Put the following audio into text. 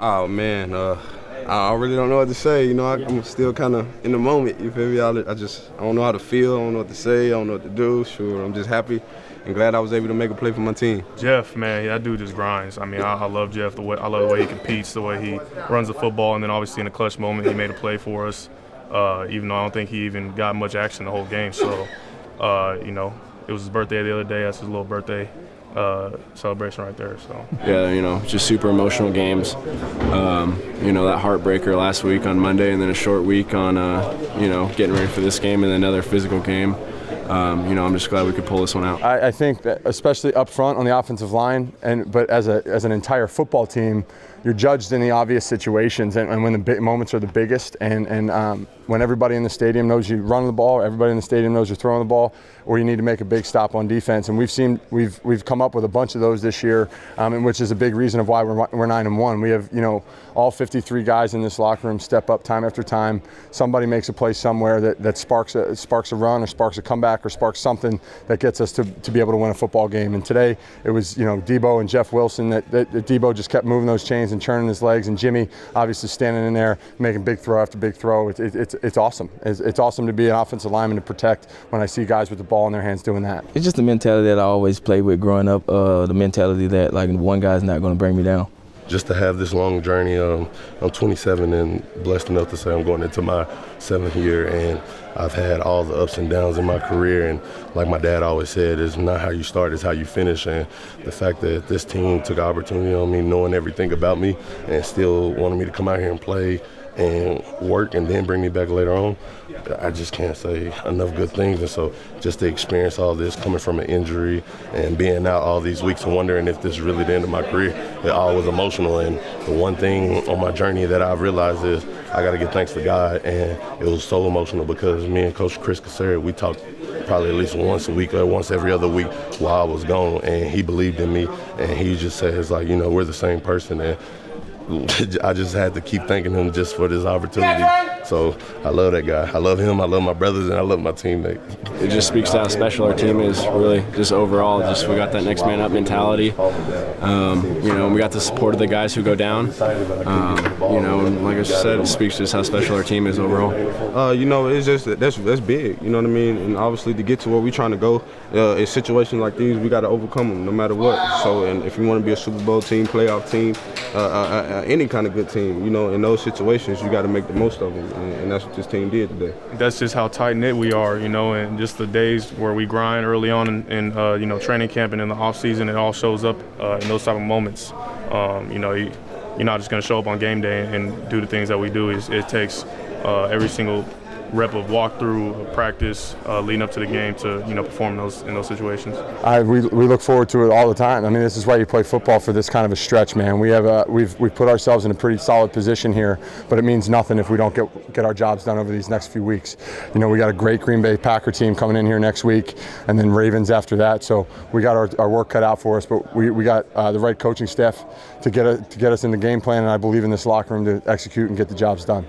Oh man, I really don't know what to say. I'm still kind of in the moment. You feel me? I don't know how to feel. I don't know what to say. I don't know what to do. Sure, I'm just happy and glad I was able to make a play for my team. Jeff, man, that dude just grinds. I mean, I love Jeff. I love the way he competes, the way he runs the football, and then obviously in the clutch moment, he made a play for us. Even though I don't think he even got much action the whole game. So, it was his birthday the other day. That's his little birthday celebration right there. So yeah, just super emotional games. That heartbreaker last week on Monday, and then a short week on getting ready for this game and another physical game. I'm just glad we could pull this one out. I think that especially up front on the offensive line, but as an entire football team, you're judged in the obvious situations and when the big moments are the biggest, and when everybody in the stadium knows you run the ball, everybody in the stadium knows you're throwing the ball, or you need to make a big stop on defense. And we've come up with a bunch of those this year, which is a big reason of why we're 9-1. We have all 53 guys in this locker room step up time after time. Somebody makes a play somewhere that sparks a run or sparks a comeback or sparks something that gets us to be able to win a football game. And today it was Deebo and Jeff Wilson that Deebo just kept moving those chains and churning his legs, and Jimmy obviously standing in there making big throw after big throw. It's awesome. It's awesome to be an offensive lineman to protect when I see guys with the ball in their hands doing that. It's just the mentality that I always played with growing up, the mentality that like one guy's not going to bring me down. Just to have this long journey, I'm 27 and blessed enough to say I'm going into my 7th year, and I've had all the ups and downs in my career, and like my dad always said, it's not how you start, it's how you finish. And the fact that this team took an opportunity on me, knowing everything about me, and still wanted me to come out here and play and work and then bring me back later on, I just can't say enough good things. And so just to experience all this coming from an injury and being out all these weeks and wondering if this is really the end of my career, it all was emotional. And the one thing on my journey that I've realized is I got to give thanks to God. And it was so emotional because me and Coach Chris Cassari, we talked probably at least once a week or once every other week while I was gone, and he believed in me, and he just says like, we're the same person. And I just had to keep thanking him just for this opportunity. So I love that guy. I love him. I love my brothers, and I love my teammates. It just speaks to how special our team is, really. Just overall, we got that next man up mentality. We got the support of the guys who go down. And like I said, it speaks to just how special our team is overall. It's just that's big. You know what I mean? And obviously to get to where we're trying to go, in situations like these, we got to overcome them no matter what. So, and if you want to be a Super Bowl team, playoff team, any kind of good team, in those situations, you got to make the most of them, and that's what this team did today. That's just how tight-knit we are, and just the days where we grind early on in training camp and in the off-season, it all shows up in those type of moments. You're not just going to show up on game day and do the things that we do. It takes every single rep of walkthrough, practice, leading up to the game to perform in those situations. We look forward to it all the time. I mean, this is why you play football, for this kind of a stretch, man. We've put ourselves in a pretty solid position here, but it means nothing if we don't get our jobs done over these next few weeks. We got a great Green Bay Packer team coming in here next week, and then Ravens after that. So we got our work cut out for us, but we got the right coaching staff to get us in the game plan, and I believe in this locker room to execute and get the jobs done.